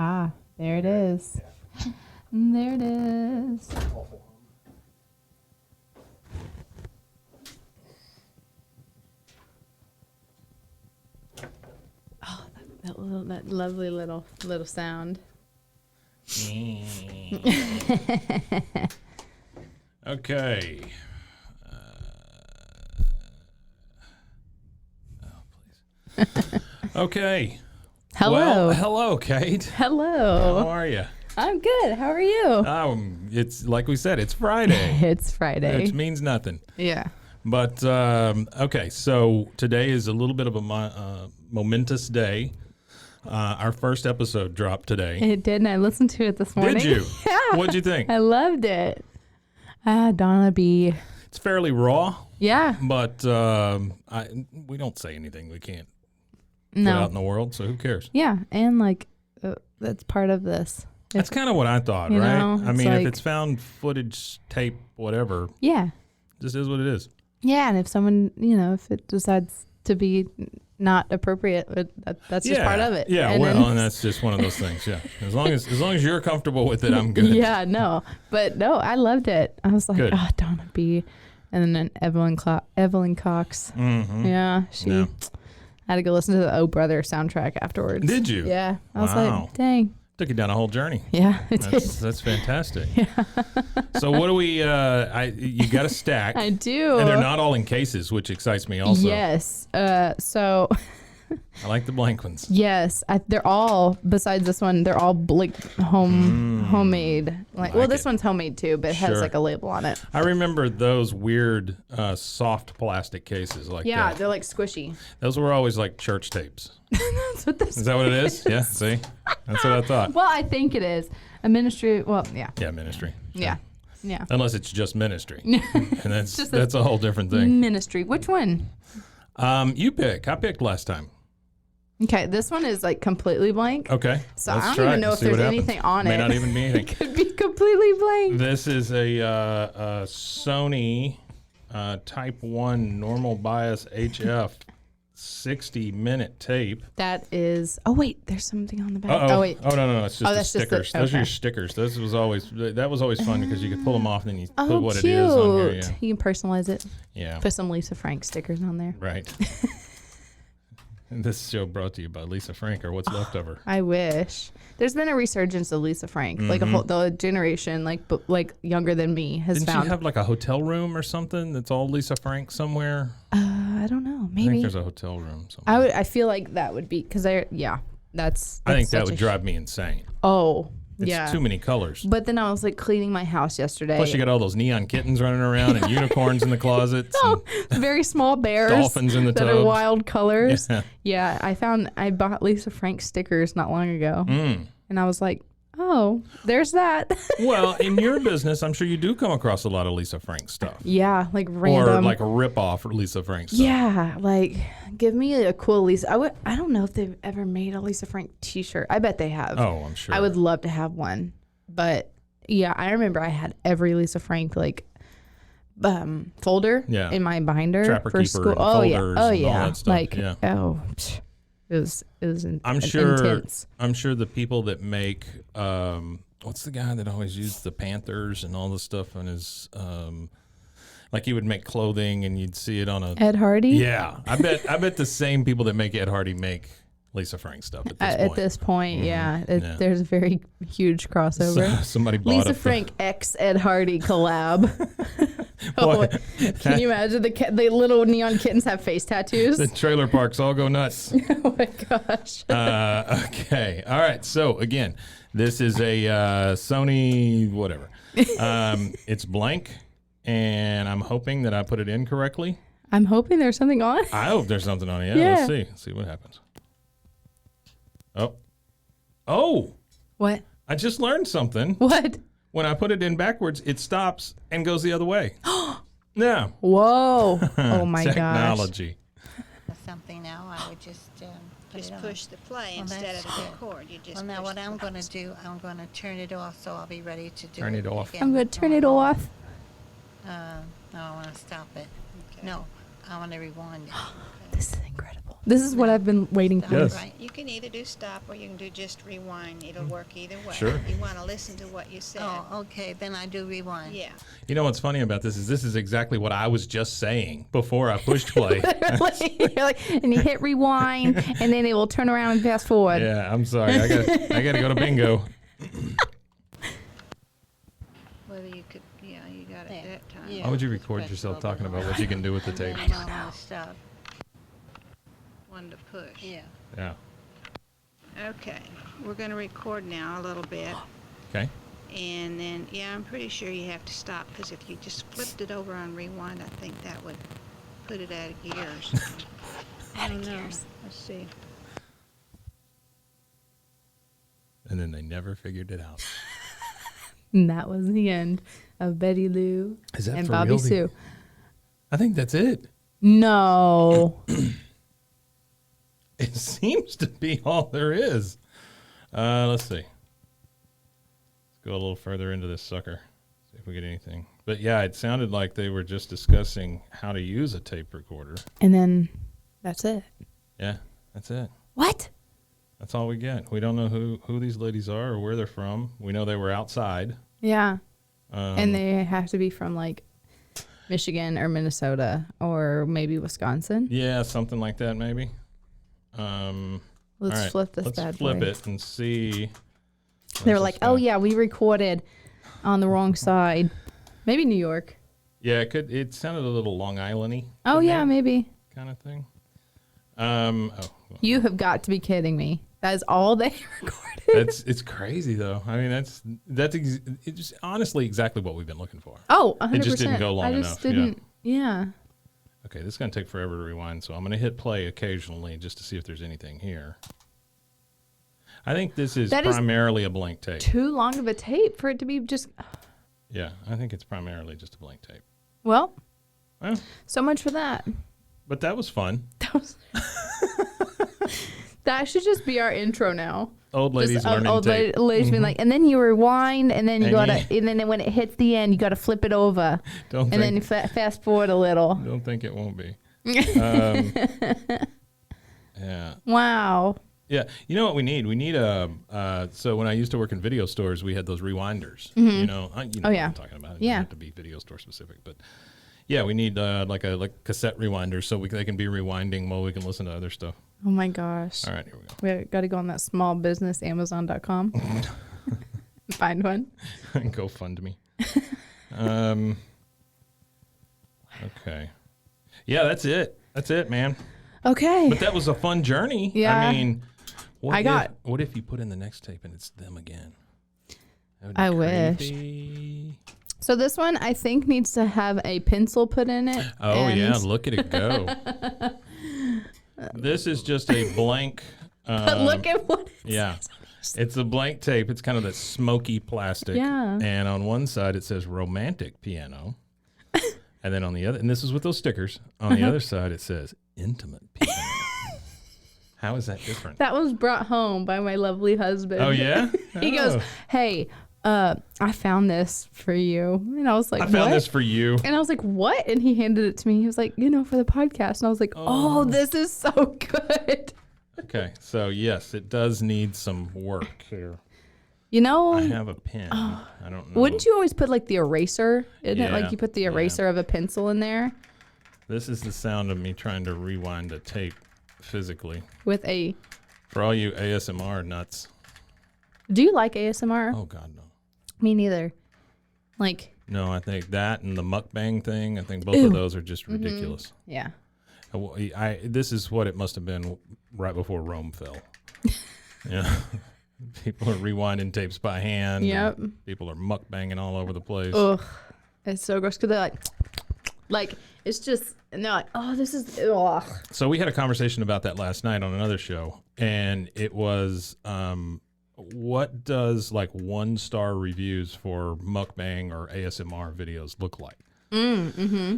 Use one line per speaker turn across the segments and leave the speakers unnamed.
Ah, there it is. There it is. Oh, that lovely little sound.
Okay. Please. Okay.
Hello.
Well, hello, Kate.
Hello.
How are you?
I'm good. How are you?
It's like we said, it's Friday.
It's Friday.
Which means nothing.
Yeah.
But, okay, so today is a little bit of a momentous day. Our first episode dropped today.
It did, and I listened to it this morning.
Did you?
Yeah.
What'd you think?
I loved it. Donna B.
It's fairly raw.
Yeah.
But we don't say anything we can't put
No.
out in the world, so who cares?
Yeah, and that's part of this.
That's kind of what I thought,
You
right?
know,
I mean,
like-
if it's found footage, tape, whatever,
Yeah.
this is what it is.
Yeah, and if someone, if it decides to be not appropriate, that's just part of it.
Yeah,
and
and that's just one of those things. Yeah, as long as you're comfortable with it, I'm good.
Yeah, no, but no, I loved it. I was like,
Good.
Donna B, and then Evelyn Cox.
Mm-hmm.
Yeah,
Yeah.
I had to go listen to the Oh Brother soundtrack afterwards.
Did you?
Yeah, I was
Wow.
like, dang.
Took you down a whole journey.
Yeah, it did.
That's fantastic. Yeah. So what do we? You got a stack.
I do.
And they're not all in cases, which excites me also.
Yes. So.
I like the blank ones.
Yes, they're all. Besides this one, they're all homemade. Well, this one's homemade too, but it has
Sure.
like a label on it.
I remember those weird soft plastic cases like
Yeah,
that.
they're like squishy.
Those were always like church tapes.
That's what this
Is that what it is? Yeah. See, that's what I thought.
Well, I think it is a ministry. Well, yeah.
Yeah, ministry. Sure.
Yeah. Yeah.
Unless it's just ministry, and that's a whole different thing.
Ministry. Which one?
You pick. I picked last time.
Okay, this one is like completely blank.
Okay.
So
let's
I don't
try
even
it
know
and
if
see what
there's
happens.
anything on
May
it.
not even be anything.
It could be completely blank.
This is a SONY Type 1 normal bias HF 60-minute tape.
That is. Oh wait, there's something on the back.
Uh-oh.
Oh wait.
Oh no, it's just the
that's just the-
stickers. Those are
okay.
your stickers. That was always fun because you could pull them off and then you
Oh,
put what
cute.
it is on here.
You can personalize it.
Yeah.
Put some Lisa Frank stickers on there.
Right. And this show brought to you by Lisa Frank, or what's left of her.
I wish. There's been a resurgence of Lisa Frank. Like the generation, like younger than me, has
Didn't
found.
she have like a hotel room or something that's all Lisa Frank somewhere?
I don't know.
I think
Maybe.
there's a hotel room somewhere.
I feel like that would be because that's
I think that
such
would drive me insane.
Oh,
It's
yeah.
too many colors.
But then I was like cleaning my house yesterday.
Plus, you got all those neon kittens running around and unicorns in the closets.
Oh, very small bears.
Dolphins in the
that are
tubs.
wild colors.
Yeah.
Yeah, I bought Lisa Frank stickers not long ago, and I was like, oh, there's that.
Well, in your business, I'm sure you do come across a lot of Lisa Frank stuff.
Yeah, like random.
Or like a rip-off of Lisa Frank stuff.
Yeah, like give me a cool Lisa. I don't know if they've ever made a Lisa Frank T-shirt. I bet they have.
Oh, I'm sure.
I would love to have one, but yeah, I remember I had every Lisa Frank folder in my binder
Trapper
for
Keeper
school.
and
Oh yeah,
folders
oh
and all
yeah,
that stuff. Yeah.
it was
I'm
intense.
sure the people that make what's the guy that always used the Panthers and all the stuff on his like he would make clothing and you'd see it on a
Ed Hardy.
Yeah, I bet the same people that make Ed Hardy make Lisa Frank stuff at this point.
At this point, yeah, there's a very huge crossover.
So, somebody bought
Lisa
up
Frank x Ed Hardy collab. Can you imagine the little neon kittens have face tattoos?
the trailer parks all go nuts.
Oh my gosh.
Okay, all right. So again, this is a SONY whatever. It's blank, and I'm hoping that I put it in correctly.
I'm hoping there's something on.
I hope there's something on it.
Yeah.
Let's see. Let's see what happens. Oh!
What?
I just learned something.
What?
When I put it in backwards, it stops and goes the other way. Yeah.
Whoa. Oh my gosh.
Technology.
Something now, I would just put
Just
it on.
push the play
Well,
instead of
that's
the
good.
record. You just
Well, now
push
what
the
I'm going
buttons.
to do, I'm going to turn it off so I'll be ready to do
Turn
it
it off.
again.
I'm going to turn it off.
No, I want to stop it.
Okay.
No, I want to rewind it.
This is incredible. This is what I've been waiting for.
Yes.
Right. You can either do stop or you can do just rewind. It'll work either way.
Sure.
You want to listen to what you said.
Oh, okay. Then I do rewind.
Yeah.
You know what's funny about this is exactly what I was just saying before I pushed play.
And you hit rewind, and then it will turn around and fast forward.
Yeah, I'm sorry. I got to go to bingo.
Whether you could, you got it that time.
Yeah.
Why would you
Just
record
press a
yourself
little
talking
bit
about what you can do with the tape?
I don't know. Stuff.
One to push.
Yeah.
Yeah.
Okay. We're going to record now a little bit.
Okay.
And then, I'm pretty sure you have to stop because if you just flipped it over on rewind, I think that would put it out of gear or something. I don't know. Let's see.
And then they never figured it out.
And that was the end of Betty Lou
Is that
and
for
Bobby
real?
Sue.
I think that's it.
No.
It seems to be all there is. Let's see. Let's go a little further into this sucker. See if we get anything. But yeah, it sounded like they were just discussing how to use a tape recorder.
And then that's it.
Yeah, that's it.
What?
That's all we get. We don't know who these ladies are or where they're from. We know they were outside.
Yeah. And they have to be from like Michigan or Minnesota or maybe Wisconsin.
Yeah, something like that maybe.
Let's
all right,
flip this
let's
bad
flip
boy.
it and see.
They were like, oh yeah, we recorded on the wrong side. Maybe New York.
Yeah, it sounded a little Long Island-y.
Oh
didn't
yeah,
it?
maybe.
Kind of thing.
You have got to be kidding me. That is all they recorded.
It's crazy though. I mean, it's just honestly exactly what we've been looking for.
Oh, 100%.
It just didn't go long
I
enough.
just didn't. Yeah.
Okay, this is gonna take forever to rewind, so I'm gonna hit play occasionally just to see if there's anything here. I think this is
That is
primarily a blank tape.
Too long of a tape for it to be just.
Yeah, I think it's primarily just a blank tape.
Well,
Well,
so much for that.
but that was fun.
That was. That should just be our intro now.
Old ladies
Just
learning
old
tape.
ladies being like, and then you rewind, and then you
And
gotta, and then when it hits the end, you gotta flip it over,
Don't
and then fast forward a little.
Don't think it won't be. Yeah.
Wow.
Yeah, you know what we need? We need so when I used to work in video stores, we had those rewinders. You know
Oh,
what
yeah.
I'm talking about. It
Yeah.
doesn't have to be video store specific, but yeah, we need like cassette rewinders so they can be rewinding while we can listen to other stuff.
Oh my gosh.
All right, here we go.
We got to go on that small business Amazon.com. Find one.
Go fund me. Okay. Yeah, that's it. That's it, man.
Okay.
But that was a fun journey.
Yeah.
I mean,
I
what if you put in the next tape and it's them again? That would be
I wish.
creepy.
So this one I think needs to have a pencil put in it.
Oh
and
yeah, look at it go. This is just a blank.
look at what.
Yeah, it's a blank tape. It's kind of that smoky plastic.
Yeah.
And on one side it says romantic piano, and then on the other, and this is with those stickers. On the other side it says intimate piano. How is that different?
That was brought home by my lovely husband.
Oh yeah.
He goes, hey, I found this for you. And I was like,
I found
what?
this for you.
And I was like, what? And he handed it to me. He was like, for the podcast. And I was like, oh, this is so good.
Okay, so yes, it does need some work here.
I
I have a pen. I don't know.
wouldn't you always put like the eraser? Isn't it
Yeah,
like you put the
yeah.
eraser of a pencil in there
This is the sound of me trying to rewind a tape physically.
with a.
For all you ASMR nuts.
Do you like ASMR?
Oh, God, no.
Me neither. Like,
No, I think that and the mukbang thing, I think both
Ew.
of those are just ridiculous.
yeah.
This is what it must have been right before Rome fell. Yeah. People are rewinding tapes by hand.
Yep.
and People are mukbanging all over the place.
Ugh. It's so gross because they're like, it's just, and they're like, oh, this is, ugh.
So we had a conversation about that last night on another show, and it was what does like 1-star reviews for mukbang or ASMR videos look like?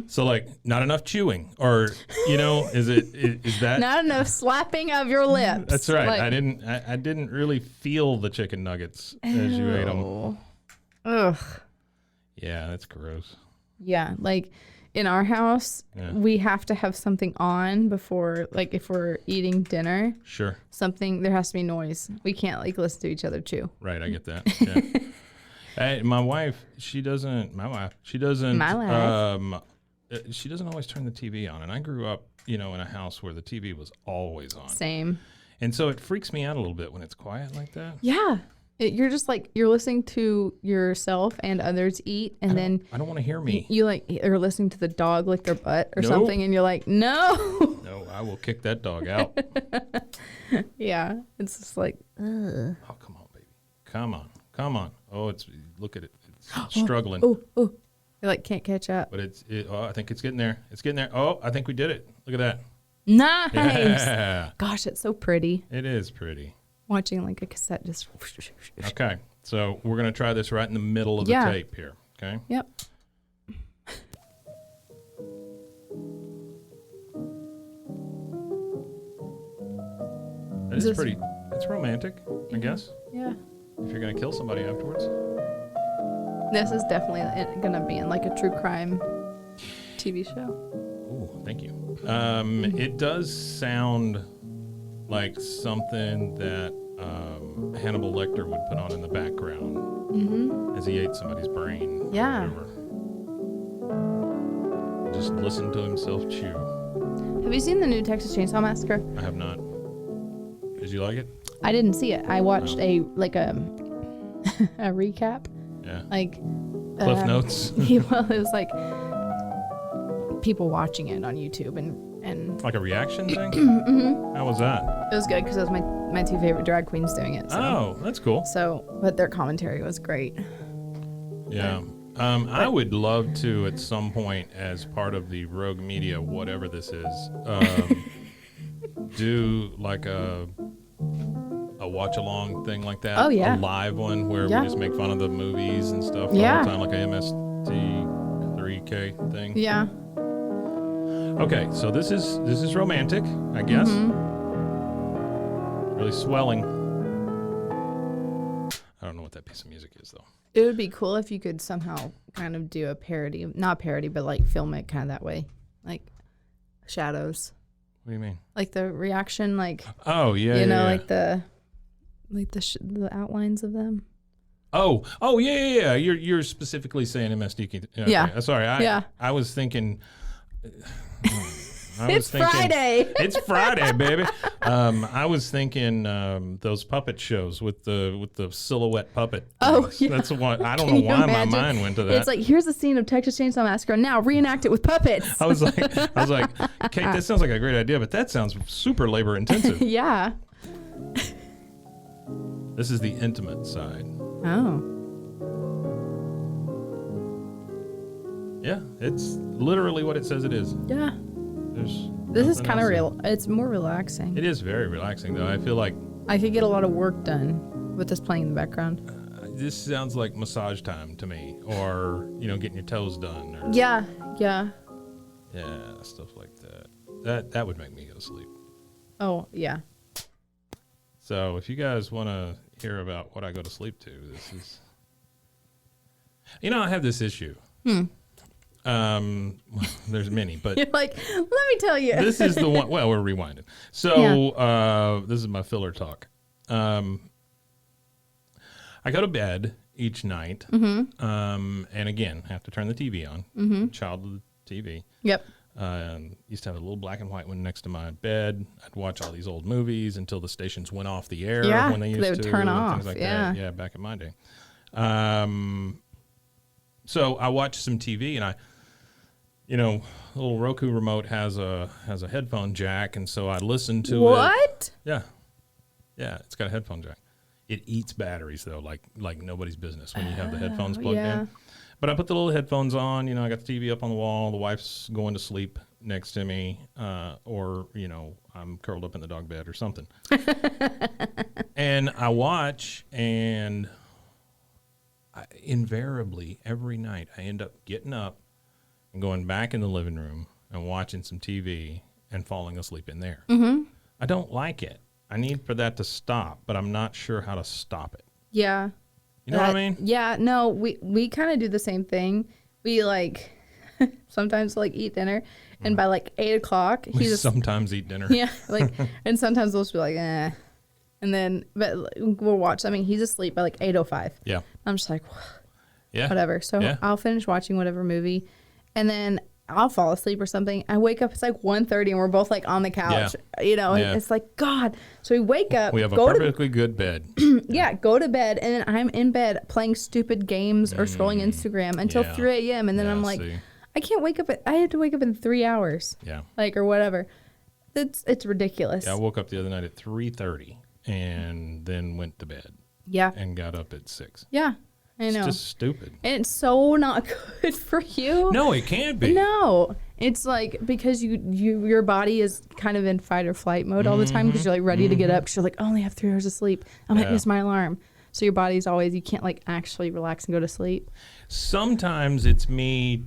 So like not enough chewing, or is that
Not enough slapping of your lips.
That's right.
Like,
I didn't really feel the chicken nuggets as you ate them.
ew. Ugh.
Yeah, that's gross.
Yeah, like in our house,
Yeah.
we have to have something on before, like if we're eating dinner,
Sure.
there has to be noise. We can't like listen to each other chew.
Right, I get that. Yeah. Hey, my wife, she doesn't she doesn't always turn the TV on. And I grew up, in a house where the TV was always on.
Same.
And so it freaks me out a little bit when it's quiet like that.
Yeah. You're just like, you're listening to yourself and others eat, and then
I don't want to hear me.
you like are listening to the dog lick their butt or
Nope.
something, and you're like, no.
No, I will kick that dog out.
Yeah. It's just like, ugh.
Oh, come on, baby. Come on. Oh, look at it. It's struggling.
Oh. You like can't catch up.
But I think it's getting there. Oh, I think we did it. Look at that.
Nice.
Yeah.
Gosh, it's so pretty.
It is pretty.
Watching like a cassette just.
Okay, so we're going to try this right in the middle of the tape here, okay?
Yep.
It's pretty, it's romantic, I guess,
Yeah.
if you're going to kill somebody afterwards.
This is definitely going to be in like a true crime TV show.
Ooh, thank you. It does sound like something that Hannibal Lecter would put on in the background as he ate somebody's brain. or
Yeah.
whatever. Just listen to himself chew.
Have you seen the new Texas Chainsaw Massacre?
I have not. Did you like it?
I didn't see it. I watched a recap,
Yeah.
like
Cliff Notes.
well, it was like people watching it on YouTube, and
Like a reaction thing? How was that?
it was good because it was my two favorite drag queens doing it. So.
Oh, that's cool.
But their commentary was great.
Yeah. I would love to, at some point, as part of the Rogue Media, whatever this is, do like a watch-along thing like that.
Oh, yeah.
A live one where
Yeah.
we just make fun of the movies and stuff the
Yeah.
whole time, like a MST3K thing.
Yeah.
Okay, so this is romantic, I guess. Really swelling. I don't know what that piece of music is, though.
It would be cool if you could somehow kind of do a parody, not parody, but like film it kind of that way, like shadows,
What do you mean?
like the reaction, like
Oh, yeah,
you know,
yeah.
like the outlines of them.
Oh, yeah. You're specifically saying MSD. Okay.
Yeah.
Sorry,
Yeah.
I was thinking.
It's Friday.
It's Friday, baby. I was thinking those puppet shows with the silhouette puppet.
Oh,
things.
yeah.
That's what I don't
Can
know
you
why my
imagine?
mind went to that.
It's like, here's the scene of Texas Chainsaw Massacre. Now reenact it with puppets.
I was like, Kate, that sounds like a great idea, but that sounds super labor intensive.
Yeah.
This is the intimate side.
Oh.
Yeah, it's literally what it says it is.
Yeah.
There's
This is
nothing
kind of
else.
real. It's more relaxing.
It is very relaxing, though. I feel like
I could get a lot of work done with this playing in the background.
this sounds like massage time to me, or getting your toes done, or
Yeah.
stuff like that. That would make me go to sleep.
Oh, yeah.
So if you guys want to hear about what I go to sleep to, this is. I have this issue. There's many, but
You're like, let me tell you.
this is the one. Well, we're rewinding. So this is my filler talk. I go to bed each night, and again, have to turn the TV on. Child of the TV.
Yep.
Used to have a little black and white one next to my bed. I'd watch all these old movies until the stations went off the air
Yeah,
when they used
they would
to.
turn
and
off,
things like
yeah.
that. Yeah, back in my day. So I watched some TV, and the little Roku remote has a headphone jack, and so I listened to it.
What?
Yeah, it's got a headphone jack. It eats batteries though, like nobody's business when you have the headphones plugged in. But I put the little headphones on. I got the TV up on the wall. The wife's going to sleep next to me, or I'm curled up in the dog bed or something. And I watch, and invariably every night I end up getting up and going back in the living room and watching some TV and falling asleep in there. I don't like it. I need for that to stop, but I'm not sure how to stop it.
Yeah.
You know what I mean?
Yeah. No, we kind of do the same thing. We sometimes like eat dinner, and by like 8 o'clock,
We
he just
sometimes eat dinner.
yeah, like, and sometimes we'll just be like, and then but we'll watch. I mean, he's asleep by like 8:05.
Yeah.
I'm just like,
Yeah.
whatever. So
Yeah.
I'll finish watching whatever movie, and then I'll fall asleep or something. I wake up, it's like 1:30, and we're both like on the couch, you know,
Yeah.
and it's like, God. So we wake up,
We have a
go to
perfectly good bed.
go to bed, and then I'm in bed playing stupid games or scrolling Instagram until
Yeah.
3 a.m. And then
Yeah,
I'm like,
see.
I can't wake up. I have to wake up in 3 hours,
Yeah.
like, or whatever. It's ridiculous.
Yeah, I woke up the other night at 3:30 and then went to bed
Yeah.
and got up at 6.
Yeah. I know.
It's just stupid.
And it's so not good for you.
No, it can't be.
No. It's like because your body is kind of in fight or flight mode all the time because you're like ready to get up because you're like, I only have 3 hours of sleep. I might
Yeah.
miss my alarm. So your body's always, you can't like actually relax and go to sleep.
Sometimes it's me,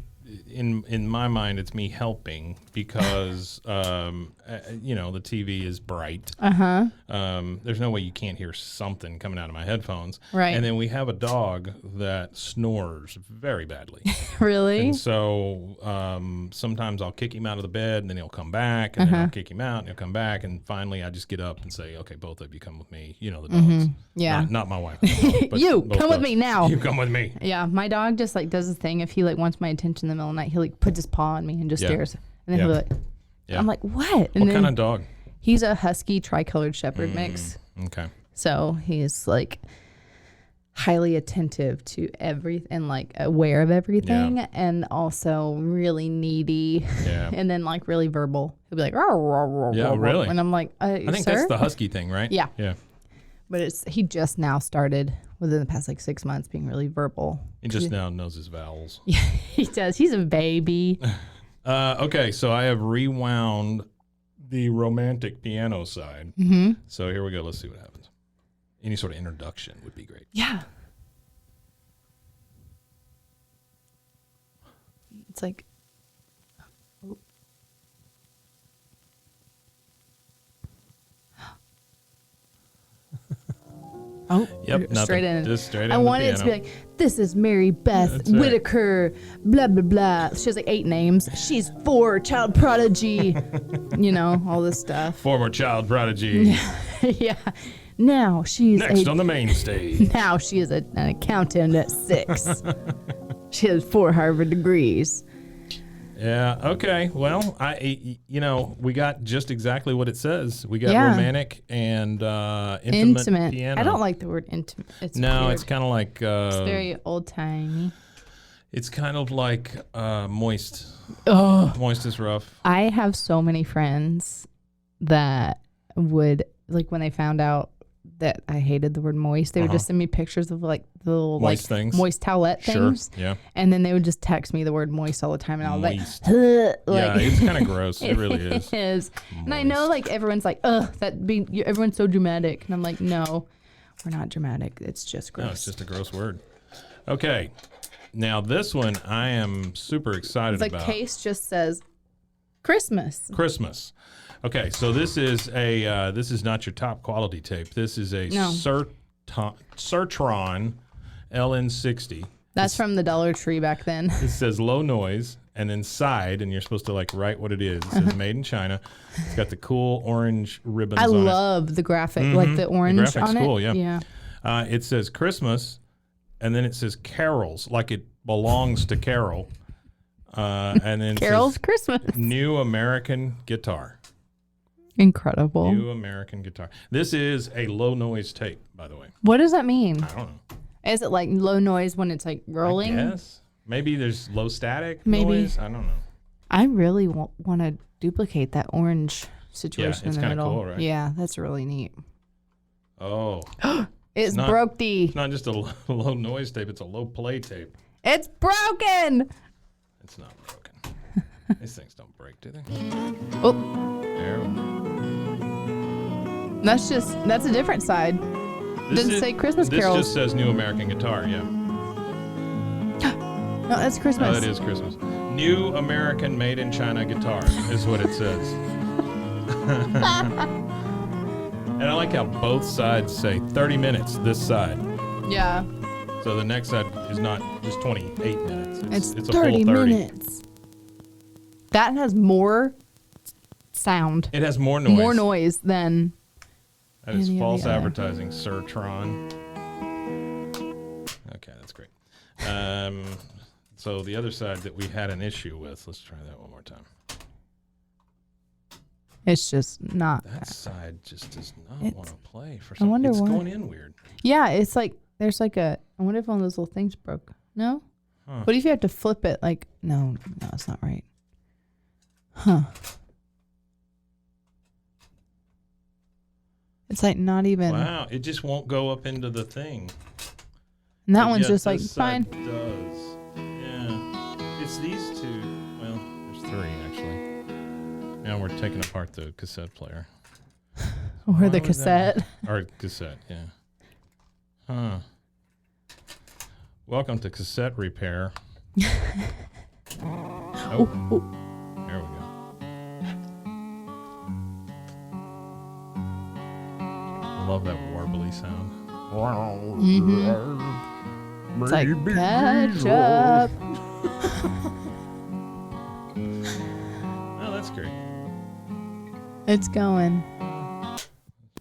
in my mind, it's me helping because, you know, the TV is bright. There's no way you can't hear something coming out of my headphones.
Right.
And then we have a dog that snores very badly.
Really?
And so sometimes I'll kick him out of the bed, and then he'll come back, and then I'll kick him out, and he'll come back, and finally I just get up and say, okay, both of you come with me. You know, the dogs.
Yeah.
Not my wife. But
You,
both
come with
dogs.
me now.
You come with me.
Yeah, my dog just like does his thing. If he like wants my attention in the middle of the night, he like puts his paw on me and just
Yeah.
stares. And then
Yeah.
he'll be like,
Yeah.
I'm like, what? And
What
then
kind of dog?
he's a husky tricolored shepherd mix.
Okay.
So he's like highly attentive to everything, like aware of everything, and also really needy.
Yeah.
And then like really verbal. He'll be like, "Row, row, row,
Yeah,
row, row."
really?
And I'm like,
I think
sir?
that's the husky thing, right?
Yeah.
Yeah.
But he just now started within the past like 6 months being really verbal.
He just now knows his vowels.
Yeah, he does. He's a baby.
Okay, so I have rewound the romantic piano side.
Mm-hmm.
So here we go. Let's see what happens. Any sort of introduction would be great.
Yeah. It's like, oh,
Yep,
straight
nothing.
in.
Just straight
I
in the
wanted it to be
piano.
like, this is Mary Beth
That's right.
Whitaker, blah, blah, blah. She has like 8 names. She's 4, child prodigy, you know, all this stuff.
Former child prodigy.
Yeah. Now she's
Next on the main stage.
now she is an accountant at 6. She has 4 Harvard degrees.
Yeah. Okay. Well, you know, we got just exactly what it says. We got
Yeah.
romantic and intimate piano.
I don't like the word intimate. It's
No,
weird.
it's kind of like
It's very old timey.
it's kind of like moist.
Oh,
Moist is rough.
I have so many friends that would like when they found out that I hated the word moist, they would just send me pictures of like the little
Moist
like
things.
moist towelette things.
Sure. Yeah.
And then they would just text me the word moist all the time, and I was
Moist.
like,
Yeah,
like
it's kind of gross. It really is.
is. And I know
Moist.
like everyone's like, ugh, everyone's so dramatic, and I'm like, no, we're not dramatic. It's just gross.
No, it's just a gross word. Okay. Now this one I am super excited
It's like
about.
case just says Christmas.
Christmas. Okay, so this is not your top quality tape. This is a
No.
Certron LN60.
That's from the Dollar Tree back then.
It says low noise and then side, and you're supposed to like write what it is. It says made in China. It's got the cool orange ribbons
I
on it.
love the graphic, like the orange
graphic's
on it.
cool, yeah.
Yeah.
It says Christmas, and then it says carols, like it belongs to Carol. And then it
Carol's
says
Christmas.
New American Guitar.
Incredible.
New American Guitar. This is a low noise tape, by the way.
What does that mean?
I don't know.
Is it like low noise when it's like rolling?
Yes. Maybe there's low static
Maybe.
noise. I don't know.
I really want to duplicate that orange situation
it's
in the
kinda
middle.
cool, right?
Yeah, that's really neat.
Oh,
It's
not-
broke the.
it's not just a low noise tape. It's a low play tape.
It's broken.
It's not broken. These things don't break, do they?
Oh,
There.
that's a different side.
This
Doesn't say Christmas
this
carols.
just says New American Guitar, yeah.
No, that's Christmas.
Oh, that is Christmas. New American Made in China Guitar is what it says. And I like how both sides say 30 minutes this side.
Yeah,
So the next side is not just 28 minutes.
it's
a
30
full 30.
minutes. That has more sound.
It has more noise.
More noise than.
That is
any of the
false
other.
advertising, Sir Tron. Okay, that's great. So the other side that we had an issue with, let's try that one more time.
It's just not.
That side just does not
It's-
want to play for
I
some.
wonder
It's
why.
going in weird.
Yeah, it's like there's like a. I wonder if one of those little things broke. No.
Huh.
What if you have to flip it? Like no, it's not right. Huh. It's like not even.
Wow, it just won't go up into the thing.
And that
But
one's
yet
just like
this side
fine.
does. Yeah. It's these two. Well, there's three actually. Now we're taking apart the cassette player.
Or
Why
the
was that?
cassette.
Or cassette, yeah. Huh. Welcome to cassette repair. Oh, there we go. Love that warbly sound.
It's like ketchup.
Oh, that's great.
It's going.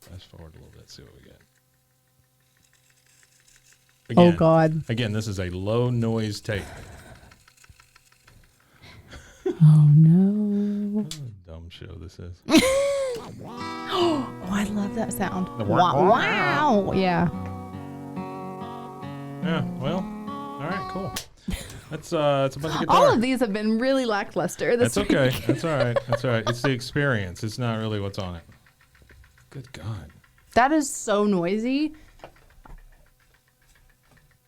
Fast forward a little bit, see what we get.
Oh
Again,
God.
Again, this is a low noise tape.
Oh no.
What a dumb show this is.
Oh, I love that sound.
The
Wow. Wow. Yeah.
Yeah, well, all right, cool. That's it's a bunch of guitar.
All of these have been really lackluster this
That's
week.
okay. That's all right. That's all right. It's the experience. It's not really what's on it. Good God.
That is so noisy.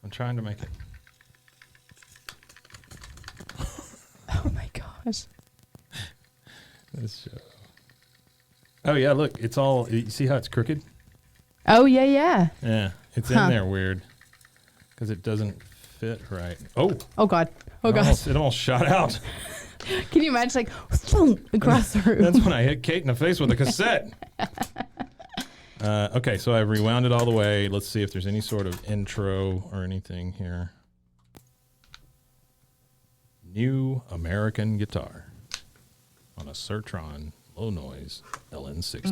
I'm trying to make it.
Oh my gosh.
This show. Oh, yeah, look. It's all. You see how it's crooked?
Oh yeah, yeah.
Yeah. It's
Huh.
in there weird. Because it doesn't fit right. Oh.
Oh God. Oh
It
God.
almost, it almost shot out.
Can you imagine like across the room?
That's when I hit Kate in the face with a cassette. Okay, so I rewound it all the way. Let's see if there's any sort of intro or anything here. New American guitar on a Sertron low noise LN60.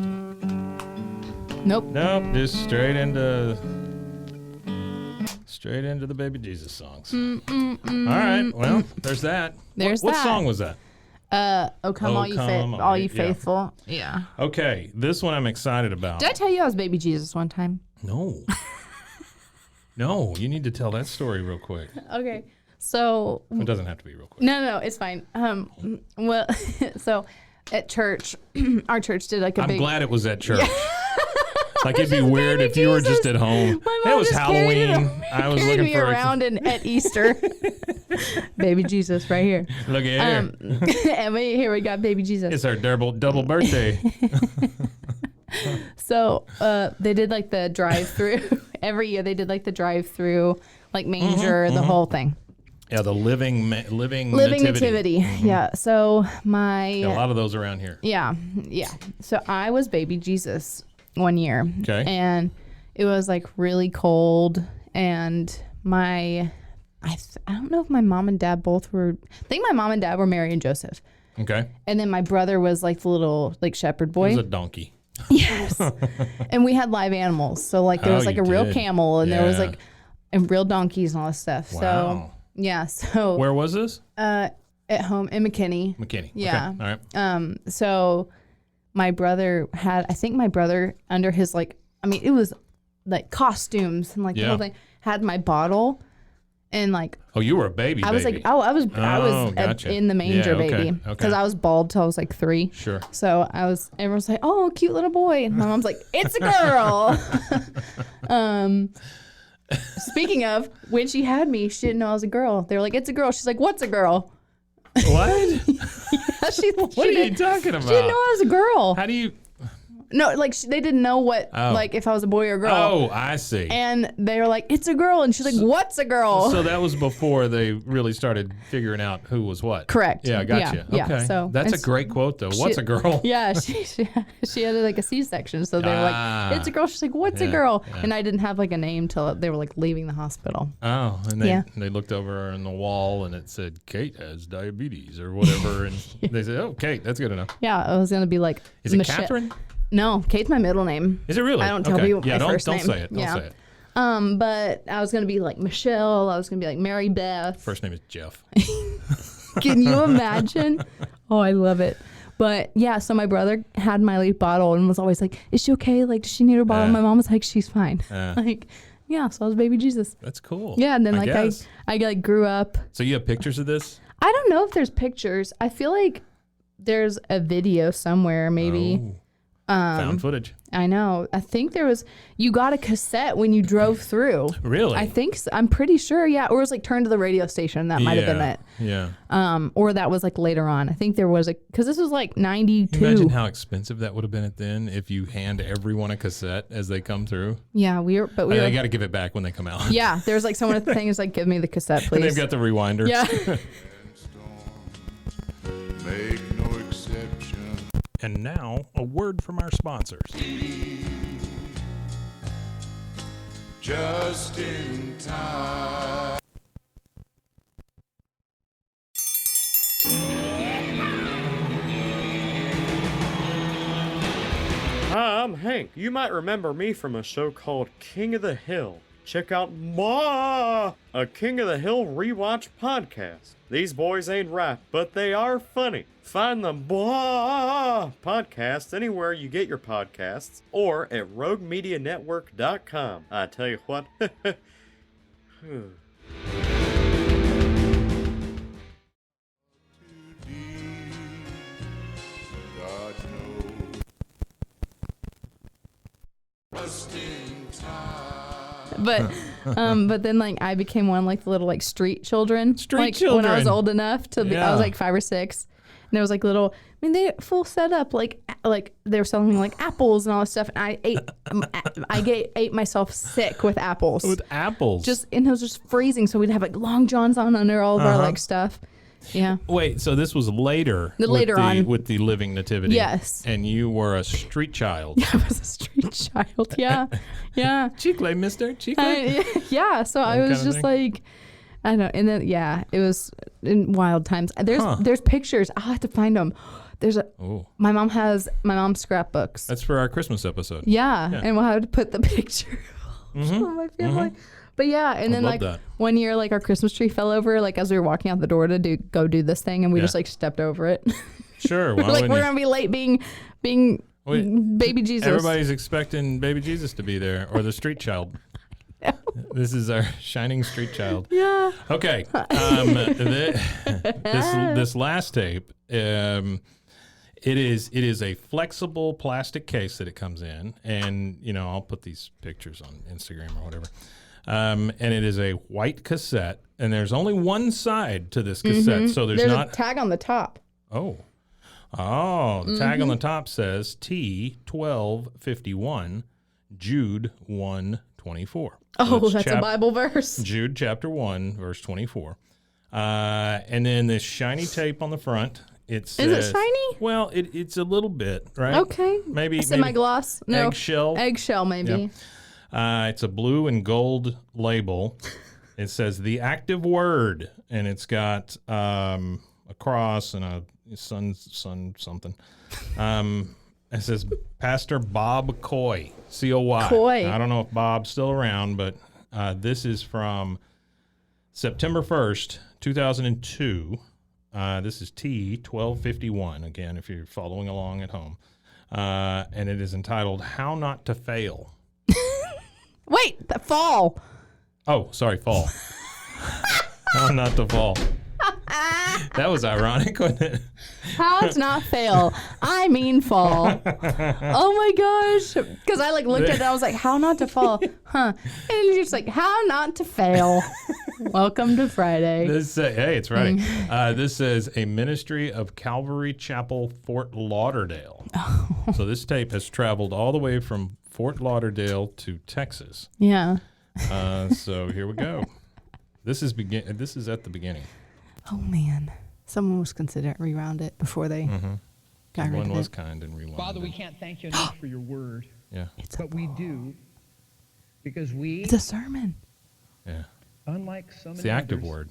Nope.
Nope, just straight into the Baby Jesus songs. All right, well, there's that.
There's
what
that.
song was that?
Oh come,
Oh,
all you
come,
all you
yeah.
faithful. Yeah.
Okay, this one I'm excited about.
Did I tell you I was baby Jesus one time?
No. No, you need to tell that story real quick.
Okay. So
It doesn't have to be real quick.
no, it's fine. Well, so at church, our church did like a
I'm
big.
glad it was at church. Like it'd be weird if you were just at home.
My
It
mom
was
just carried
Halloween. I was
carried
looking
me
for
around and at Easter. Baby Jesus, right here.
Look at here.
And here we got baby Jesus.
It's our double birthday.
So they did like the drive-through every year. They did like the drive-through, like manger, the whole thing.
Yeah, the living
Living
nativity.
nativity. Yeah. So my
Yeah, a lot of those around here.
yeah. So I was baby Jesus one year.
Okay.
And it was like really cold, and I don't know if my mom and dad both were. I think my mom and dad were Mary and Joseph.
Okay.
And then my brother was like the little like shepherd
It
boy.
was a donkey.
Yes. And we had live animals. So like there
Oh,
was like
you
a real
did.
there was
Yeah.
like and real donkeys and all this stuff.
Wow.
So yeah. So
Where was this?
at home in McKinney.
McKinney.
Yeah.
Okay. All right.
So my brother had, I think my brother under his like, I mean, it was like costumes and like the
Yeah.
whole thing, had my bottle, and like
Oh, you were a baby.
I was
baby.
like, I was
gotcha.
in the manger,
Yeah, okay,
baby,
okay.
because I was bald till I was like 3.
Sure.
So everyone's like, oh, cute little boy. And my mom's like, it's a girl. Speaking of, when she had me, she didn't know I was a girl. They were like, it's a girl. She's like, what's a girl?
What?
She
What are you talking about?
She didn't know I was a girl.
How do you?
No, like they didn't know what, like if I was a boy or a girl.
Oh, I see.
And they were like, it's a girl. And she's like, what's a girl?
So that was before they really started figuring out who was what.
Correct.
Yeah, I got you.
Yeah,
Okay.
so
That's a great quote, though. What's a girl?
Yeah, she had like a C-section. So they were like, it's a girl. She's like, what's a girl?
Yeah.
And I didn't have like a name till they were like leaving the hospital.
Oh, and they looked over on the wall and it said, Kate has diabetes or whatever. And they said, oh, Kate, that's good enough.
Yeah, I was going to be like,
is it Catherine?
No, Kate's my middle name.
Is it really?
I don't tell people my
don't,
first
don't
name.
Say it. Don't say it.
But I was going to be like Michelle. I was going to be like Mary Beth.
First name is Jeff.
Can you imagine? Oh, I love it. But yeah, so my brother had my bottle and was always like, is she okay? Like, does she need her bottle? My mom was like, she's fine. Like, yeah, so I was baby Jesus.
That's cool.
Yeah, and then I like grew up.
So you have pictures of this?
I don't know if there's pictures. I feel like there's a video somewhere, maybe.
Oh. Found footage.
I know. I think you got a cassette when you drove through.
Really?
I think so. I'm pretty sure, yeah. Or it was like turned to the radio station. That might have been it.
Yeah.
Or that was like later on. I think there was because this was like 92.
Imagine how expensive that would have been at then if you hand everyone a cassette as they come through.
Yeah, they
got to give it back when they come out.
Yeah, there's like someone at the thing is like, give me the cassette, please.
And they've got the rewinder.
Yeah.
Make no exception.
And now, a word from our sponsors.
Just in time.
Hi, I'm Hank. You might remember me from a show called King of the Hill. Check out a King of the Hill rewatch podcast. These boys ain't rap, but they are funny. Find the podcast anywhere you get your podcasts or at roguemedianetwork.com. I tell you what.
God knows. Just in time.
But then like I became one like the little like street children. When I was old enough to be, I was like 5 or 6, and there was like little. I mean, they full setup like they were selling me like apples and all this stuff, and I ate myself sick with apples.
With apples.
And it was just freezing, so we'd have like long johns on under all of our like stuff. Yeah.
Wait, so this was later.
On
with the living nativity.
Yes.
And you were a street child.
Yeah, I was a street child. Yeah. Yeah.
Chicle, mister. Chicle.
Yeah. So I was just like, I don't know. And then, yeah, it was in wild times. There's pictures. I'll have to find them. My mom scrapbooks.
That's for our Christmas episode.
Yeah. And we'll have to put the picture of my family. But yeah, and then like one year, like our Christmas tree fell over, like as we were walking out the door to go do this thing, and we just like stepped over it.
Sure.
We're like, we're gonna be late being baby Jesus.
Everybody's expecting baby Jesus to be there, or the street child. No. This is our shining street child.
Yeah.
Okay. This last tape, it is a flexible plastic case that it comes in, and I'll put these pictures on Instagram or whatever. And it is a white cassette, and there's only one side to this cassette, so there's not
a tag on the top.
Oh, the tag on the top says T1251, Jude 1:24.
Oh, that's a Bible verse.
Jude chapter 1, verse 24. And then this shiny tape on the front. It says,
is it shiny?
Well, it's a little bit, right?
Okay.
Maybe
semi-gloss. No.
Eggshell,
maybe.
Yep. It's a blue and gold label. It says the Activeword, and it's got a cross and a sun something. It says Pastor Bob Coy, C-O-Y.
Coy.
I don't know if Bob's still around, but this is from September 1st, 2002. This is T1251, again, if you're following along at home. And it is entitled How Not to Fail.
Wait, the fall.
Oh, sorry, fall. How not to fall. That was ironic, wasn't it?
How to not fail. I mean fall. Oh my gosh. Because I like looked at it, I was like, how not to fall? Huh. And you're just like, how not to fail. Welcome to Friday.
This hey, it's Friday. This says a ministry of Calvary Chapel, Fort Lauderdale. So this tape has traveled all the way from Fort Lauderdale to Texas.
Yeah.
So here we go. This is at the beginning.
Oh man. Someone was considerate rewound it before they got rid
One
of
was
it.
kind and rewound.
Father, we
it.
can't thank you enough for your word,
Yeah.
but we do because we,
It's a sermon.
Yeah.
unlike so
It's
many
the active
others,
word.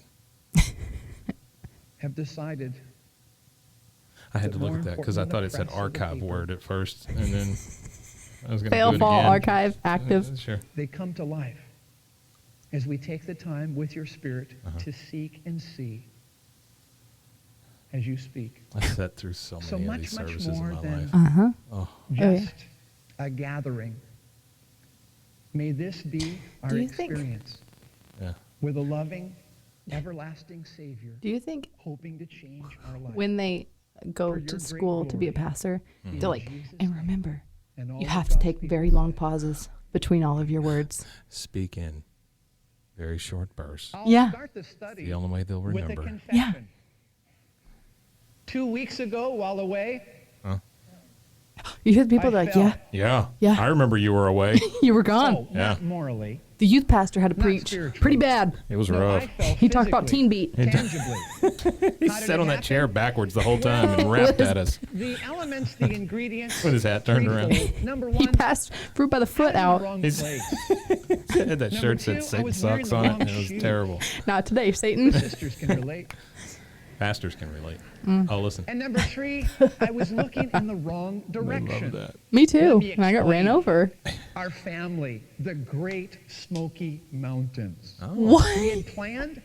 have decided
I had to
But
look
more
at that because I
important
thought
than
it said
the press of the
archive
people.
word at first, and then I was going to
Fail,
do it
fall,
again.
archive, active.
Sure.
they come to life as we take the time with your spirit to seek and see as you speak.
I sat through so
So
many of these
much
services
more
in my
than
life.
Uh-huh.
Oh,
just a gathering. May this be our
Do you think-
experience
yeah.
with a loving, everlasting Savior
Do you think
hoping to change our life.
when they go
For your
to
great
school to be a
glory.
pastor,
Mm-hmm.
they're like,
Jesus'
and
name.
remember,
And all
you
of
have to
God's
take
people
very long
said,
pauses between all of your words.
Speak in very short bursts.
I'll
Yeah.
start the study
The only way they'll
with a
remember.
confession. 2 weeks ago, while away,
You hear the people
I
that are like,
fell.
yeah,
Yeah.
Yeah.
I remember you were away.
you were gone.
oh,
Yeah.
not morally.
The youth pastor had to
Not
preach
spiritually.
pretty bad.
It was
No,
rough.
I fell
He talked about teen
physically,
beat.
tangibly.
He
How did
sat
it
on that
happen?
chair backwards the whole time and rapped at us
The elements, the ingredients.
with his hat turned around.
threefold. Number
He
one,
passed fruit by the foot
I'm in the
out.
wrong
He's-
place.
Had that
Number
shirt
two,
said
I
Satan
was wearing
sucks
the
on it,
wrong
and it was
shoes.
terrible.
Not today, Satan.
Sisters can relate.
Pastors can relate.
Mm.
Oh, listen.
And number three, I was looking in the wrong
I
direction.
love that.
Me too.
Let me
And I got ran
explain.
over.
Our family, the Great Smoky Mountains.
Oh.
What?
We had planned.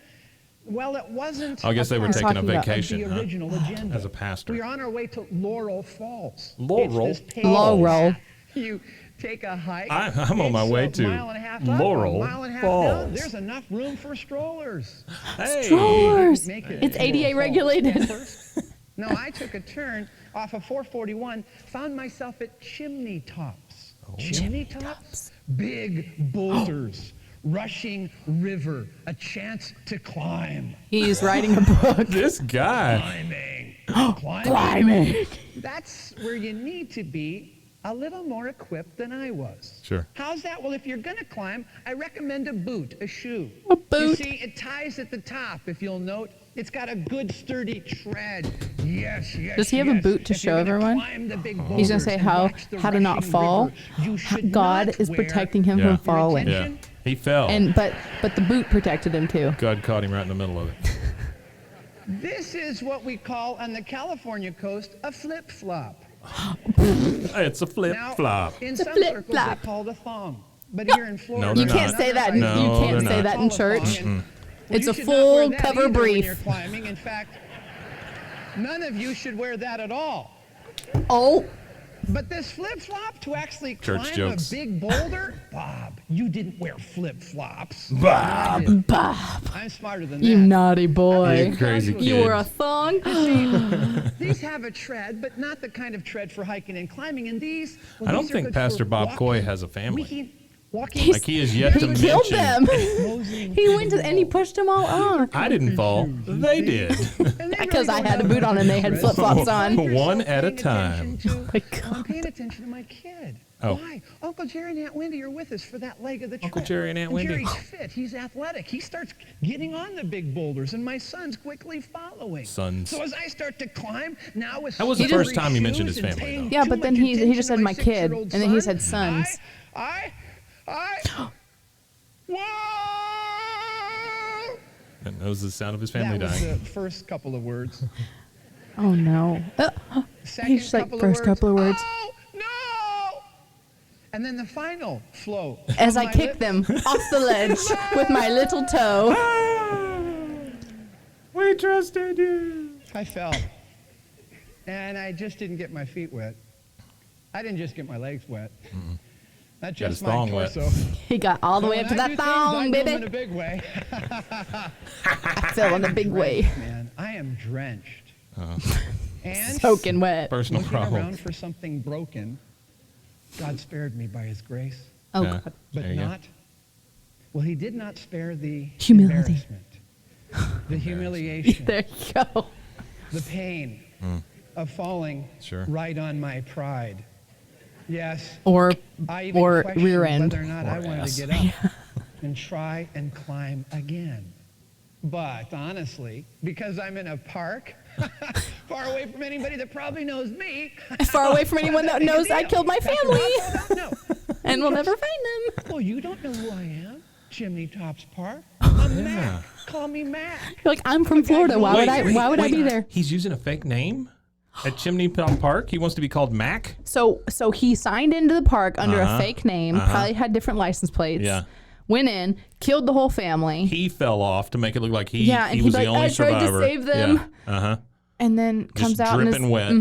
Well, it wasn't.
I guess
a
they were
part
taking a
talking about
vacation,
of
huh?
the original agenda.
As a pastor.
We were on our way to Laurel Falls.
Laurel
It's this paved
Laurel.
path. You take a hike.
I'm on my
It's
way
a
to
mile and a half up,
Laurel
a mile and a half
Falls.
down. There's enough room for strollers.
Hey.
Strollers.
Make it
It's
to Laurel
ADA
Falls.
regulated.
At first, no, I took a turn off of 441, found myself at Chimney Tops.
Oh.
Chimney Tops? Big boulders, rushing river, a chance to climb.
He's writing a book.
This guy.
Climbing.
Climbing.
That's where you need to be a little more equipped than I was.
Sure.
How's that? Well, if you're going to climb, I recommend a boot, a shoe.
A boot.
You see, it ties at the top, if you'll note. It's got a good sturdy tread. Yes, yes.
Does he have a
yes.
boot to
If
show
you're gonna
everyone?
climb the big
He's gonna
boulders
say
and
how
watch the
to not
rushing
fall.
river, you should
God
not
is
wear
protecting him
Yeah.
from falling.
Yeah. He fell.
And but the boot protected him too.
God caught him right in the middle of it.
This is what we call on the California coast a flip-flop.
It's a flip
Now,
flop.
in
It's a
some circles,
flip-flop.
they call it a thong. But here in Florida,
they're
You can't
not.
say that.
No,
you can't
they're
say
not.
that in church. It's
You
a
should not wear
full
that
cover
either when
brief.
you're climbing. In fact, none of you should wear that at all.
Oh,
But this flip-flop to actually
Church
climb
jokes.
a big boulder, Bob, you didn't wear flip-flops.
Bob.
I did.
Bob,
I'm smarter than
you
that.
naughty boy.
You crazy kid.
You wore a thong.
These have a tread, but not the kind of tread for hiking and climbing. And these, well,
I don't
these are
think
good
Pastor
for
Bob
walking,
Coy has a family.
walking.
Like he is yet to
He killed
mention.
them. He went to, and he pushed them all off.
I didn't fall. They did.
Because I had a boot on and they had flip-flops on.
One at a time.
My
I'm paying attention to my kid.
Oh.
Why? Uncle Jerry and Aunt Wendy are with us for that leg of the trip.
Uncle Jerry and Aunt Wendy.
Jerry's fit. He's athletic. He starts getting on the big boulders, and my son's quickly following.
Sons.
So as I start to climb, now with
That was the
slippery
first time he mentioned
shoes
his
and
family,
paying
though.
Yeah,
too
but then
much
he
attention
just
to
said my kid,
6-year-old
and then he
son,
said sons.
Whoa!
And that was the sound of his family
That was
dying.
the first couple of words.
Oh no.
Second
He's like
couple
first
of words,
couple of words.
Oh, no! And then the final flow.
As
from
I
my
kicked
lip-
them off the ledge with my little toe.
We trusted you.
I fell. And I just didn't get my feet wet. I didn't just get my legs wet. Not
Got
just
his
my
thong wet.
torso.
He got all the way
When
up to
I
that
do things, I
thong,
do them in a
baby.
big way.
I fell in a big way.
Man. I am drenched. And
Soaking wet.
Personal
looking
problem.
around for something broken, God spared me by his grace.
Oh,
Yeah.
God.
But
There you go.
not, well, he did not spare the
Humility.
embarrassment, the humiliation,
There you go.
the pain of falling
Sure.
right on my pride. Yes,
Or
I even
or
questioned
rear end.
whether or not I wanted
ass.
to get up and try and climb again. But honestly, because I'm in a park, far away from anybody that probably knows me,
Far away from anyone that knows I killed my
Pastor
family.
Bob, don't know.
And we'll never find them.
Well, you don't know who I am. Chimney Tops Park. I'm Mac. Call me Mac.
You're like, I'm from Florida. Why would I be there?
He's using a fake name at Chimney Top Park. He wants to be called Mac.
So he signed into the park under a fake name, probably had different license plates.
Yeah.
Went in, killed the whole family.
He fell off to make it look like he
and
was
he'd
the
be like,
only
I tried
survivor.
to save them.
Yeah.
And then comes
Just
out and
dripping wet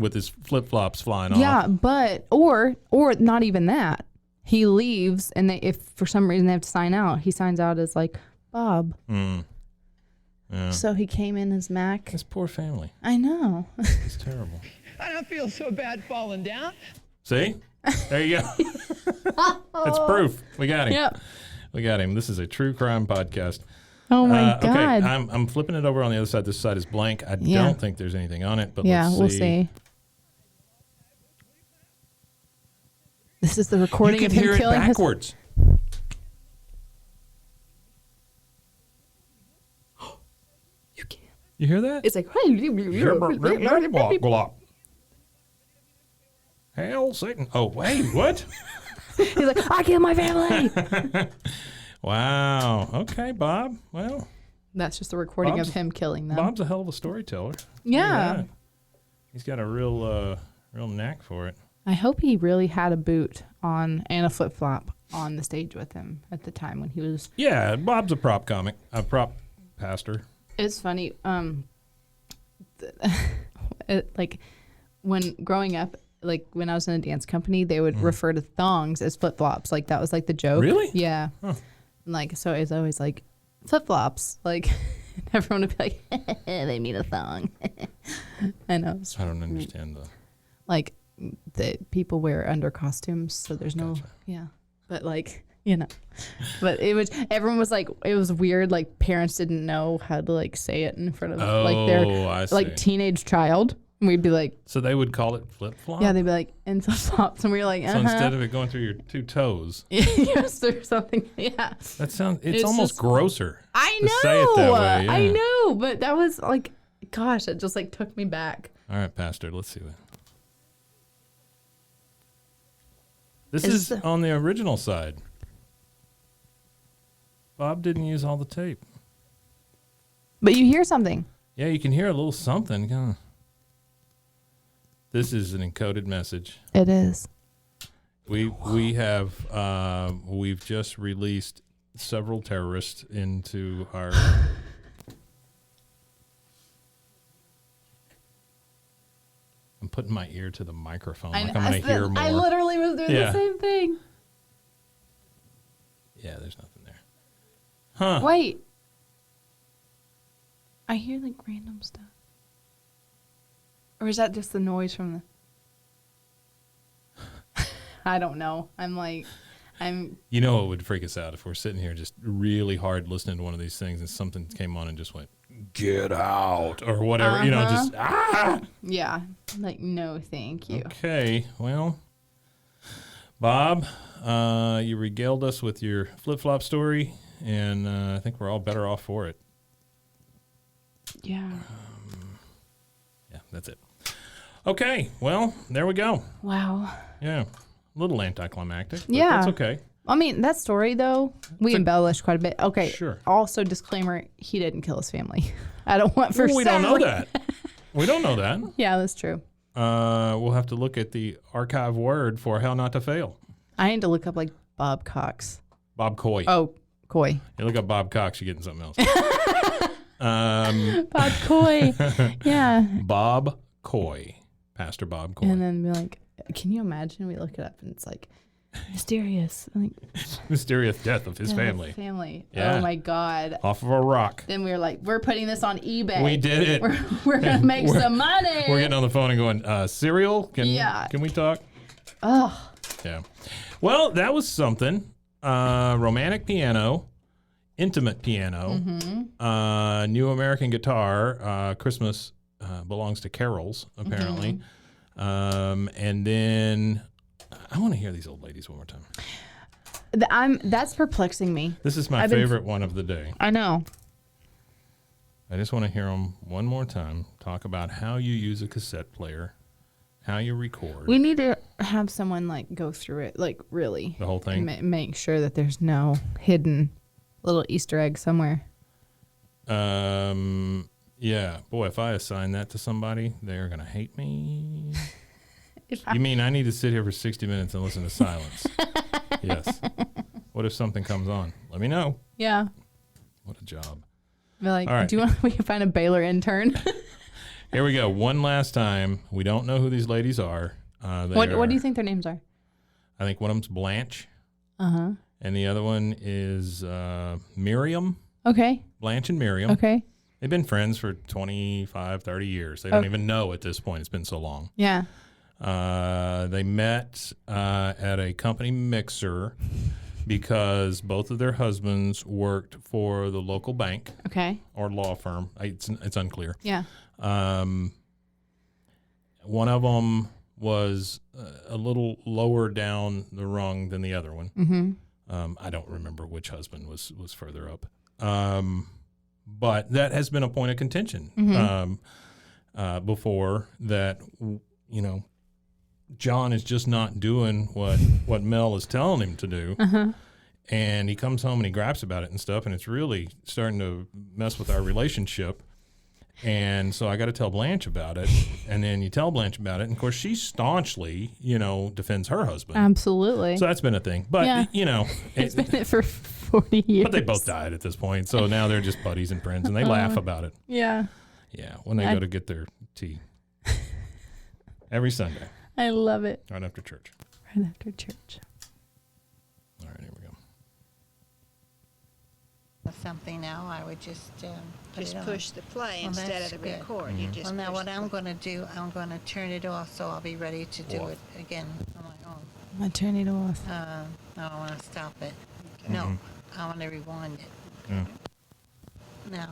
with his flip flops flying off.
yeah, but or not even that. He leaves, and if for some reason they have to sign out, he signs out as like Bob.
Yeah.
So he came in as Mac.
This poor family.
I know.
It's terrible.
I don't feel so bad falling down.
See? There you go. That's proof. We got him.
Yep.
We got him. This is a true crime podcast.
Oh my
Okay,
God.
I'm flipping it over on the other side. This side is blank. I
Yeah.
don't think there's anything on it, but
Yeah,
let's
we'll see. This is the
You
recording
can
of him
hear it
killing his.
backwards.
You can't.
You hear that?
It's like.
Hell, Satan. Oh, wait, what?
He's like, I killed my family.
Wow. Okay, Bob. Well,
That's just a recording
Bob's-
of him killing them.
Bob's a hell of a storyteller.
Yeah.
He's got a real knack for it.
I hope he really had a boot on and a flip flop on the stage with him at the time when he was.
Yeah, Bob's a prop prop pastor.
It's funny. Like when growing up, like when I was in a dance company, they would refer to thongs as flip flops. Like that was like the joke.
Really?
Yeah.
Huh.
Like so, it's always like flip flops. Like everyone would be like, they mean a thong. I know.
I don't understand the.
Like the people wear under costumes, so there's no but like but everyone was like, it was weird, like parents didn't know how to like say it in front of like their
I see.
like teenage child, and we'd be like,
So they would call it flip flop.
yeah, they'd be like, in flip flops, and we were like,
So instead of it going through your two toes,
yes, or something.
that sounds. It's
just-
almost grosser.
I
to
know,
say it that way,
I
yeah.
know, but that was like, gosh, it just like took me back.
All right, Pastor. Let's see that. This
Is
is on the original side. Bob didn't use all the tape.
But you hear something.
Yeah, you can hear a little something. Kinda. This is an encoded message.
It is.
We have we've just released several terrorists into our. I'm putting my ear to the microphone like I'm going to hear more.
I literally was doing
Yeah.
the same thing.
Yeah, there's nothing there. Huh.
Wait. I hear like random stuff. Or is that just the noise from the. I don't know.
You know what would freak us out if we're sitting here just really hard listening to one of these things and something came on and just went, get out, or whatever, you know, just,
Yeah. Like, no, thank you.
Okay, well, Bob, you regaled us with your flip-flop story, and I think we're all better off for it.
Yeah.
Yeah, that's it. Okay, well, there we go.
Wow.
Yeah, a little anticlimactic, but
Yeah.
that's okay.
I mean, that story, though, we embellished quite a bit. Okay.
Sure.
Also, disclaimer, he didn't kill his family. I don't want for
Well, we don't know that. We don't know that.
Yeah, that's true.
We'll have to look at the archive word for how not to fail.
I need to look up, like, Bob Cox.
Bob Coy.
Oh, Coy.
You look up Bob Cox, you're getting something else.
Bob Coy. Yeah.
Bob Coy. Pastor Bob Coy.
And then be like, can you imagine? We look it up and it's like, Mysterious. Like,
Mysterious death of his family.
Yeah. Oh my God.
Off of a rock.
Then we were like, we're putting this on eBay.
We did it.
We're going to make some money.
We're getting on the phone and going, cereal? Can we talk?
Oh.
Yeah. Well, that was something. Romantic piano, intimate piano, new American guitar, Christmas belongs to carols, apparently. And then I want to hear these old ladies one more time.
That's perplexing me.
This is my favorite one of the day.
I know.
I just want to hear them one more time talk about how you use a cassette player, how you record.
We need to have someone like go through it, like really.
The whole thing?
And make sure that there's no hidden little Easter egg somewhere.
Yeah. Boy, if I assign that to somebody, they're going to hate me. You mean I need to sit here for 60 minutes and listen to silence? Yes. What if something comes on? Let me know.
Yeah.
What a job.
We're like,
All right.
do you want? We can find a Baylor intern.
Here we go. One last time. We don't know who these ladies are.
What do you think their names are?
I think one of them's Blanche.
Uh-huh.
And the other one is Miriam.
Okay.
Blanche and Miriam.
Okay.
They've been friends for 25, 30 years. They don't even know at this point. It's been so long.
Yeah.
They met at a company mixer because both of their husbands worked for the local bank.
Okay.
Or law firm. It's unclear.
Yeah.
One of them was a little lower down the rung than the other one. Mm-hmm. I don't remember which husband was further up. But that has been a point of contention before that, you know, John is just not doing what Mel is telling him to do. Uh-huh. And he comes home and he gripes about it and stuff, and it's really starting to mess with our relationship. And so I got to tell Blanche about it, and then you tell Blanche about it, and of course she staunchly, defends her husband.
Absolutely.
So that's been a thing, but
it's been it for 40 years.
But they both died at this point, so now they're just buddies and friends, and they laugh about it.
Yeah.
Yeah, when they go to get their tea every Sunday.
I love it.
Right after church.
Right after church.
All right, here we go.
Something now, I would just
Just push the play
Well,
instead
that's
of the
good.
record. You just
Well, now
push
what
the
I'm
play.
going to do, I'm going to turn it off so I'll be ready to do
Off.
it again on my own.
I'm going to turn it off.
I don't want to stop it. No, I want to rewind it.
Yeah.
Now,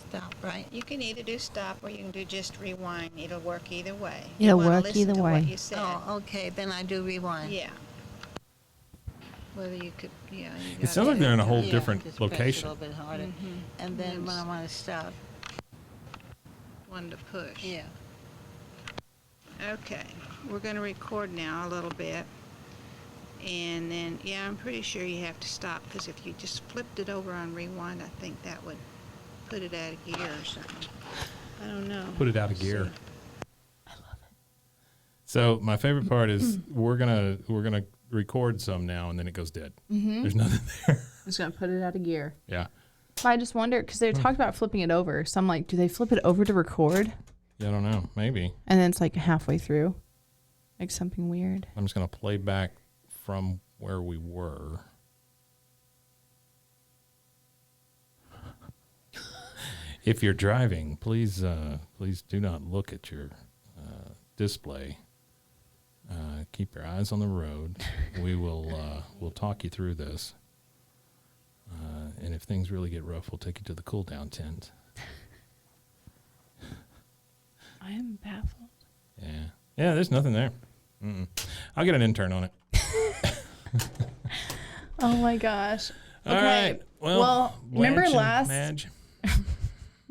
stop, right?
You can either do stop or you can do just rewind. It'll work either way.
It'll
You wanna
work
listen
either
to
way.
What you said.
Oh, okay, then I do rewind.
Yeah. Whether you could, you
It sounds like they're in a whole
Yeah,
different
just press
location.
a little bit harder. And then when I want to stop,
one to push.
yeah.
Okay, we're going to record now a little bit. And then, I'm pretty sure you have to stop because if you just flipped it over on rewind, I think that would put it out of gear or something. I don't know.
Put it out of gear. I love it. So my favorite part is we're gonna record some now, and then it goes dead. Mm-hmm. There's nothing there.
I'm just going to put it out of gear.
Yeah.
But I just wonder, because they talked about flipping it over. So I'm like, do they flip it over to record?
Yeah, I don't know. Maybe.
And then it's like halfway through. Like something weird.
I'm just gonna play back from where we were. If you're driving, please do not look at your display. Keep your eyes on the road. We will we'll talk you through this. And if things really get rough, we'll take you to the cool down tent.
I am baffled.
Yeah, there's nothing there. Mm-mm. I'll get an intern on it.
Oh my gosh.
All right. Well,
remember
Blanche and
last?
Madge?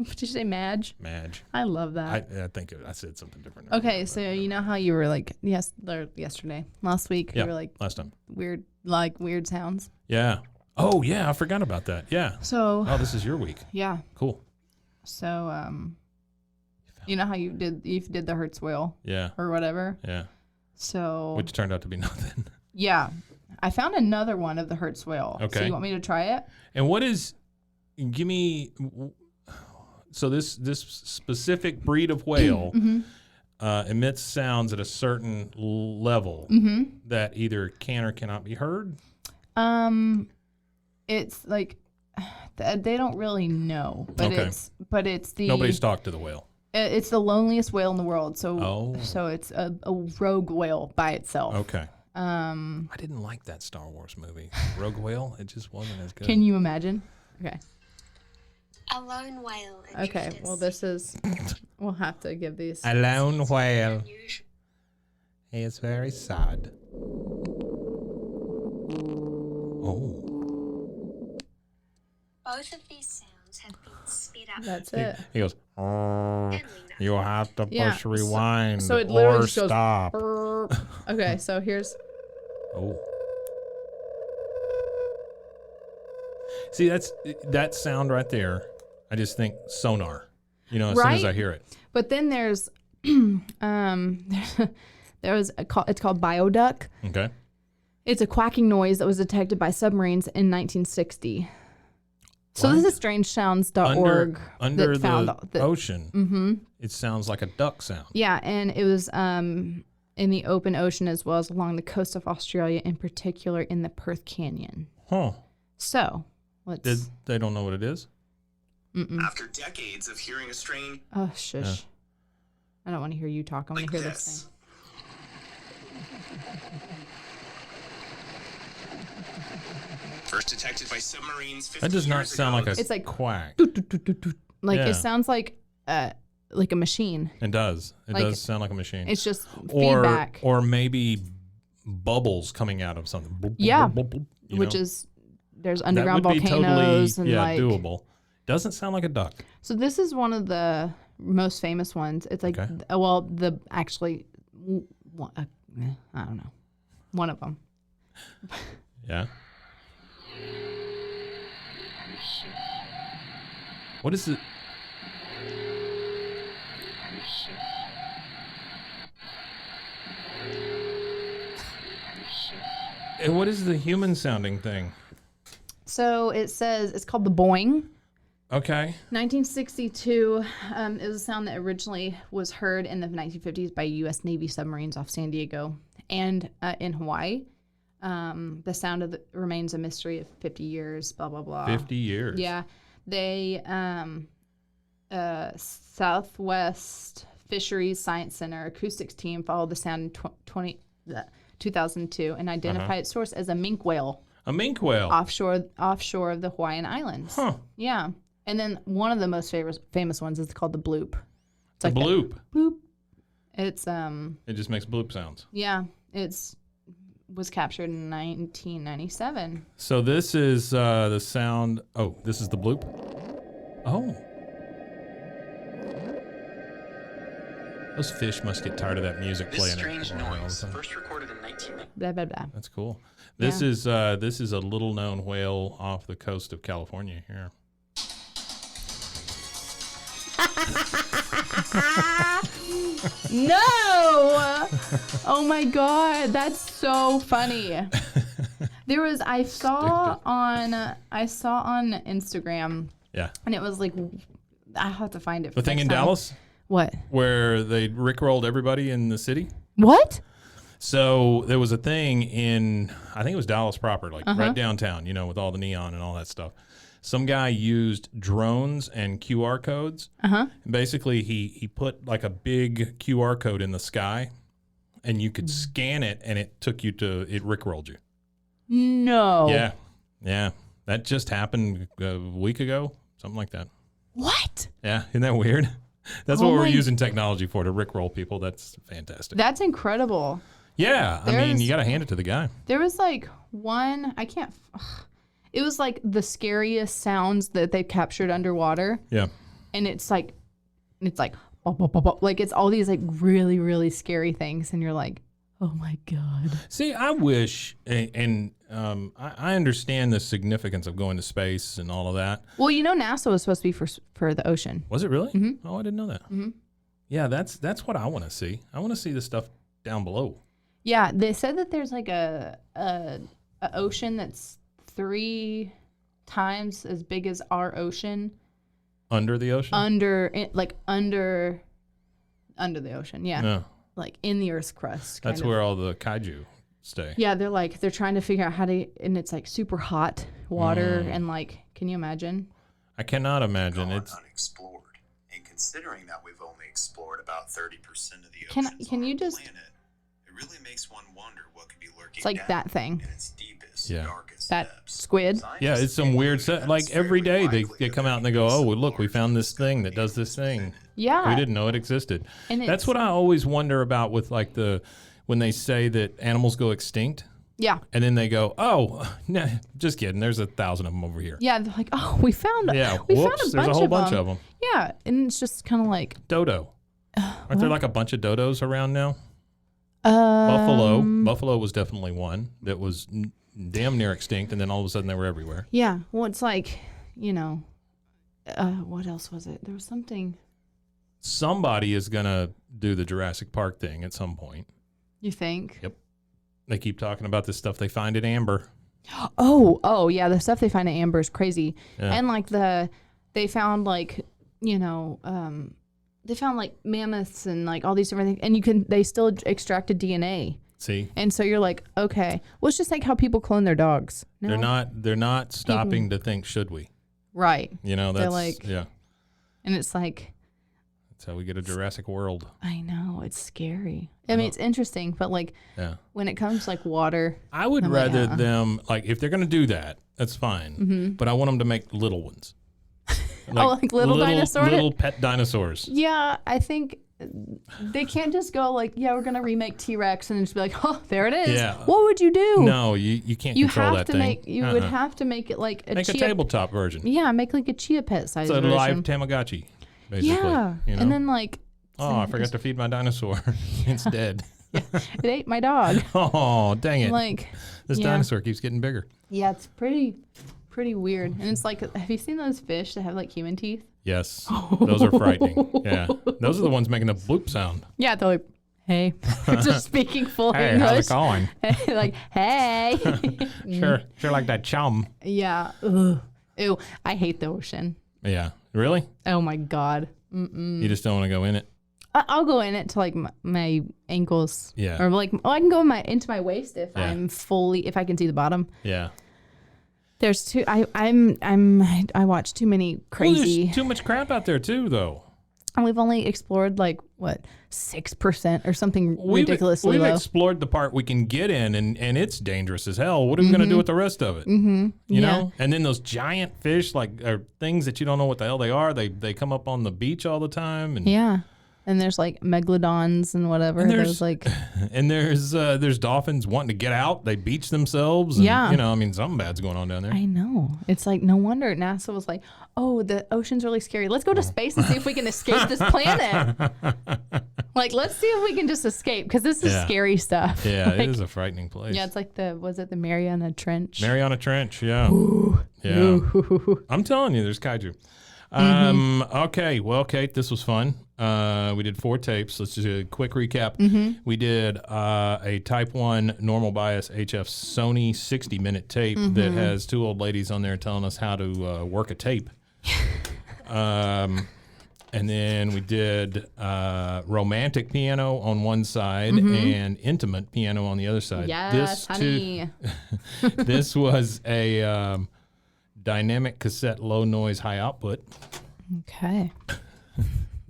Did you say Madge?
Madge.
I love that.
I think I said something different.
Okay, so you know how you were like yesterday, last week,
Yeah,
you were like
last time.
weird sounds.
Yeah. Oh, yeah, I forgot about that. Yeah.
So
Oh, this is your week.
yeah,
Cool.
so you know how you did the Hertz wheel
Yeah.
or whatever.
Yeah.
So
Which turned out to be nothing.
yeah, I found another one of the Hertz wheel. So
Okay.
you want me to try it?
And what is? Give me. So this specific breed of whale. emits sounds at a certain level that either can or cannot be heard?
It's like they don't really know, but
Okay.
it's the
Nobody's talked to the whale.
It's the loneliest whale in the world. So
Oh.
so it's a rogue whale by itself.
Okay. I didn't like that Star Wars movie, Rogue Whale. It just wasn't as good.
Can you imagine? Okay.
A lone whale.
Okay. Well, this is. We'll have to give these.
A lone whale. He is very sad. Oh.
Both of these sounds have been sped up.
That's it.
He goes, you have to
Yeah,
push rewind
so it literally
or
just goes,
stop.
Okay, so here's.
Oh. See, that sound right there. I just think sonar. As soon as
Right?
I hear it.
But then there's, it's called bioduck.
Okay.
It's a quacking noise that was detected by submarines in 1960. So
What?
this is strangesounds.org.
Under
that found
the ocean, it sounds like a duck sound.
Yeah, and it was in the open ocean as well as along the coast of Australia, in particular in the Perth Canyon.
Huh.
So let's.
They don't know what it is?
After decades of hearing a strange
Oh, shush.
Yeah.
I don't want to hear you talk. I want
like
to hear
this.
this thing.
First detected by submarines 50
That does not
years
sound
ago.
like a
It's like
quack.
Like
Yeah.
it sounds like a machine.
It does. It
Like,
does sound like a machine.
It's just
or,
feedback,
Or maybe bubbles coming out of something. Boop, boop,
Yeah.
boop, boop, boop, you
which
know?
is there's
That
underground
would be
volcanoes
totally,
and like.
doable. Doesn't sound like a duck.
So this is one of the most famous ones. It's like,
Okay.
I don't know, one of them.
Yeah. What is it? And what is the human sounding thing?
So it says it's called the boing.
Okay.
1962 it was a sound that originally was heard in the 1950s by U.S. Navy submarines off San Diego and in Hawaii. The sound of remains a mystery of 50 years, blah, blah, blah.
50 years.
Yeah. They, Southwest Fisheries Science Center acoustics team followed the sound in 2002 and identified its source as a minke whale
A minke whale.
offshore of the Hawaiian Islands.
Huh.
Yeah. And then one of the most famous ones is called the bloop. It's
A
like that
bloop.
bloop. It's
It just makes bloop sounds.
yeah, was captured in 1997.
So this is the sound. Oh, this is the bloop. Oh. Those fish must get tired of that music
This
playing.
strange
all the
noise,
time.
first recorded in 1990.
Blah blah blah.
That's cool. This is a little known whale off the coast of California here.
No! Oh my god, that's so funny. There was I saw on Instagram,
Yeah.
and it was like I have to find it.
The
for
thing
next
in
time.
Dallas
What?
where they rickrolled everybody in the city.
What?
So there was a thing in, I think it was Dallas proper, like right downtown, with all the neon and all that stuff. Some guy used drones and QR codes. And basically, he put like a big QR code in the sky, and you could scan it, and it rickrolled you.
No.
Yeah. That just happened a week ago, something like that.
What?
Yeah, isn't that weird? That's
Oh
what we're
my-
using technology for, to rickroll people. That's fantastic.
That's incredible.
Yeah, I mean, you got to hand it to the guy.
There was like one, it was like the scariest sounds that they captured underwater.
Yeah.
And it's like, bop, bop, bop, bop. Like it's all these like really, really scary things. And you're like, oh my God.
See, I wish, and I understand the significance of going to space and all of that.
Well, NASA was supposed to be for the ocean.
Was it really? Mm-hmm. Oh, I didn't know that. Mm-hmm. Yeah, that's what I want to see. I want to see the stuff down below.
Yeah, they said that there's like a ocean that's 3 times as big as our ocean.
Under the ocean?
Under Under the ocean, yeah.
No.
Like in the Earth's crust.
That's where all the kaiju stay.
Yeah, they're trying to figure out how to, and it's like super hot water, and like, can you imagine?
I cannot imagine. It's
unexplored. And considering that we've only explored about 30% of the
Can
oceans
you
on our
just?
planet, it really makes one wonder what could be lurking
It's like
down
that thing.
in its deepest,
Yeah.
darkest
That
depths.
squid.
yeah, it's some weird set. Like every day they come out and they go, oh, well, look, we found this thing that does this thing.
Yeah.
We didn't know it existed.
And
That's
it's-
what I always wonder about with like when they say that animals go extinct.
Yeah.
And then they go, oh, nah, just kidding. There's 1,000 of them over here.
Yeah, they're like, oh, we found.
Yeah,
we
whoops,
found a
there's
bunch
a whole
of
bunch
them.
of them.
Yeah, and it's just kind of like
Dodo. Aren't there like a bunch of dodos around now? Buffalo. Buffalo was definitely one that was damn near extinct, and then all of a sudden they were everywhere.
Yeah, well, it's like, what else was it? There was something.
Somebody is going to do the Jurassic Park thing at some point.
You think?
Yep. They keep talking about this stuff they find at Amber.
Oh, yeah. The stuff they find at Amber is crazy,
Yeah.
and like they found like they found like mammoths and like all these different things, and they still extracted DNA.
See?
And so you're like, okay, well, it's just like how people clone their dogs. No?
They're not stopping to think, should we?
Right.
That's
They're like,
yeah.
And it's like,
That's how we get a Jurassic World.
I know, it's scary. I mean, it's interesting, but like,
Yeah.
when it comes to like water,
I would
I'm like,
rather them, like, if they're going to do that, that's fine.
Mm-hmm.
But I want them to make little ones.
like little dinosaurs?
Little pet dinosaurs.
Yeah, I think they can't just go like, yeah, we're gonna remake T-Rex and just be like, oh, there it is.
Yeah.
What would you do?
No, you can't
You
control
have
that
to
thing.
would have to make it like a
Make a
chia.
tabletop version.
Yeah, make like a chia pet size
It's a
version.
live Tamagotchi, basically.
Yeah, and then like,
oh, I forgot to feed my dinosaur. It's dead.
it ate my dog.
Oh, dang it.
Like,
This
yeah.
dinosaur keeps getting bigger.
Yeah, it's pretty weird. And it's like, have you seen those fish that have like human teeth?
Yes. Those are frightening. Yeah. Those are the ones making the bloop sound.
Yeah, they're like, hey, just speaking full
Hey,
English.
how's it going?
Like, hey.
Sure like that chum.
Yeah. Ugh. Ew. I hate the ocean.
Yeah. Really?
Oh my God.
You just don't want to go in it?
I'll go in it to like my ankles.
Yeah.
Or like, I can go into my waist if if I can see the bottom.
Yeah.
There's I watch too many
Well,
crazy.
there's too much crap out there too, though.
And we've only explored like what 6% or something ridiculously
We've
low.
explored the part we can get in, and it's dangerous as hell. What are we going to do with the rest of it? Mm-hmm. You know? And then those giant fish, like, are things that you don't know what the hell they are. They come up on the beach all the time. And
Yeah. And there's like megalodons and whatever.
And
There's like,
and there's dolphins wanting to get out. They beach themselves. And,
Yeah.
You know, I mean, something bad's going on down there.
I know. It's like, no wonder NASA was like, oh, the ocean's really scary. Let's go to space and see if we can escape this planet. Like, let's see if we can just escape, because this is scary stuff.
Yeah,
Like,
it is a frightening place.
yeah, it's like was it the Mariana Trench?
Mariana Trench, yeah. Yeah.
Ooh.
I'm telling you, there's kaiju. Okay, well, Kate, this was fun. We did 4 tapes. Let's just do a quick recap. We did a Type 1 normal bias HF Sony 60-minute tape that has 2 old ladies on there telling us how to work a tape. And then we did romantic piano on one side and intimate piano on the other side.
Yes, honey.
This was a dynamic cassette low noise high output.
Okay.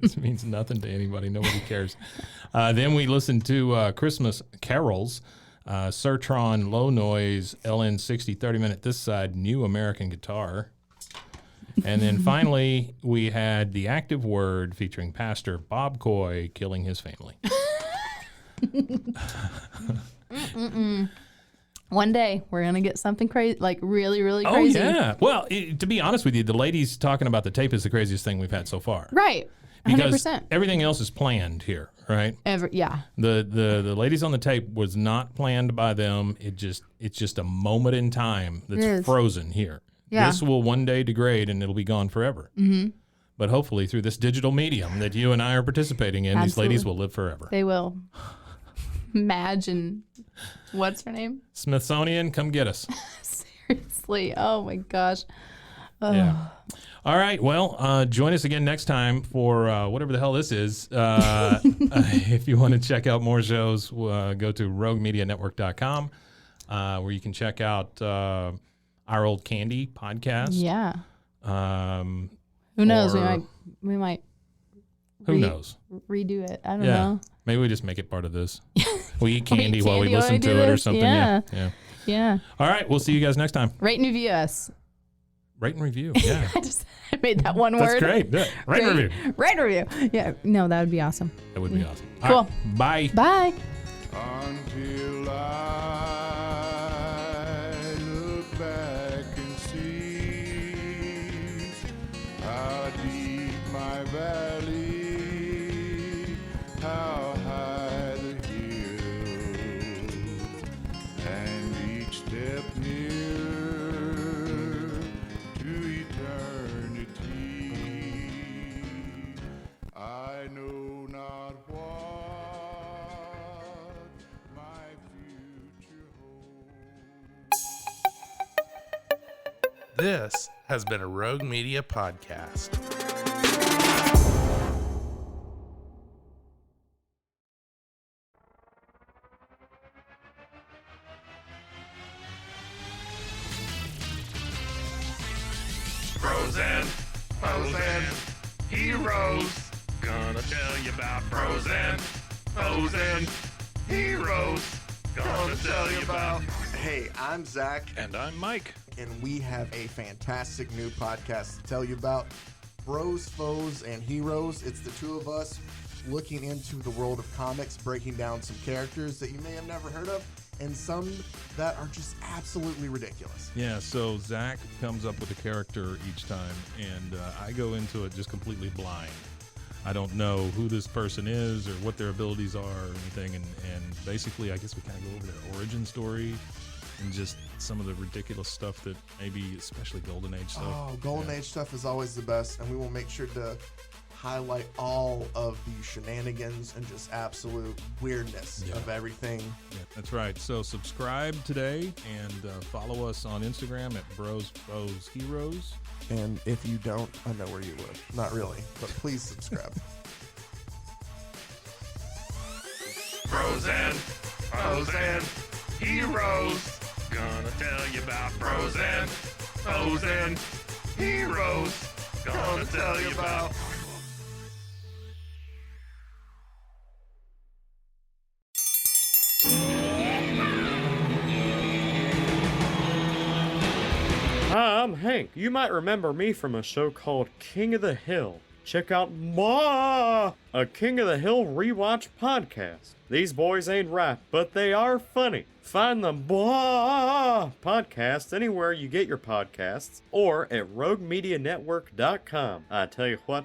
This means nothing to anybody. Nobody cares. Then we listened to Christmas carols, Sertron low noise LN60 30-minute this side, new American guitar. And then finally, we had the Active Word featuring Pastor Bob Coy killing his family.
One day we're gonna get something crazy, like really, really
Oh,
crazy.
yeah. Well, to be honest with you, the ladies talking about the tape is the craziest thing we've had so far.
Right.
Because
100%.
everything else is planned here, right?
Yeah.
The ladies on the tape was not planned by them. It's just a moment in time that's frozen here.
Yeah.
This will one day degrade and it'll be gone forever. Mm-hmm. But hopefully through this digital medium that you and I are participating in, these ladies will live forever.
They will. Imagine. What's her name?
Smithsonian, come get us.
Seriously. Oh my gosh.
Yeah. All right. Well, join us again next time for whatever the hell this is. If you want to check out more shows, go to roguemedianetwork.com, where you can check out our old Candy podcast.
Yeah. Who knows? We might.
Who knows?
Redo it. I don't know.
Maybe we just make it part of this. We eat candy while we listen to it or something. Yeah. All right. We'll see you guys next time.
Rate and review us.
Rate and review. Yeah.
I made that one word.
That's great. Yeah. Rate and review.
Rate and review. Yeah. No, that would be awesome.
That would be awesome.
Cool.
All right. Bye.
Bye.
Until I look back and see how deep my valley, how high the hill, and each step nearer to eternity. I know not what my future holds.
This has been a Rogue Media podcast.
Frozen, Frozen, heroes. Gonna tell you about Frozen, Frozen, heroes. Gonna tell you about.
Hey, I'm Zach.
And I'm Mike.
And we have a fantastic new podcast to tell you about. Bros, Foes, and Heroes. It's the two of us looking into the world of comics, breaking down some characters that you may have never heard of, and some that are just absolutely ridiculous.
Yeah, so Zach comes up with a character each time, and I go into it just completely blind. I don't know who this person is or what their abilities are or anything, and basically I guess we kind of go over their origin story and just some of the ridiculous stuff that maybe, especially Golden Age stuff.
Oh, Golden Age stuff is always the best, and we will make sure to highlight all of the shenanigans and just absolute weirdness of everything.
Yeah, that's right. So subscribe today and follow us on Instagram at Bros, Foes, Heroes.
And if you don't, I know where you live. Not really, but please subscribe.
Frozen, Frozen, heroes. Gonna tell you about Frozen, Frozen, heroes. Gonna tell you about.
Hi, I'm Hank. You might remember me from a show called King of the Hill. Check out a King of the Hill rewatch podcast. These boys ain't rap, but they are funny. Find the podcast anywhere you get your podcasts or at roguemedianetwork.com. I tell you what.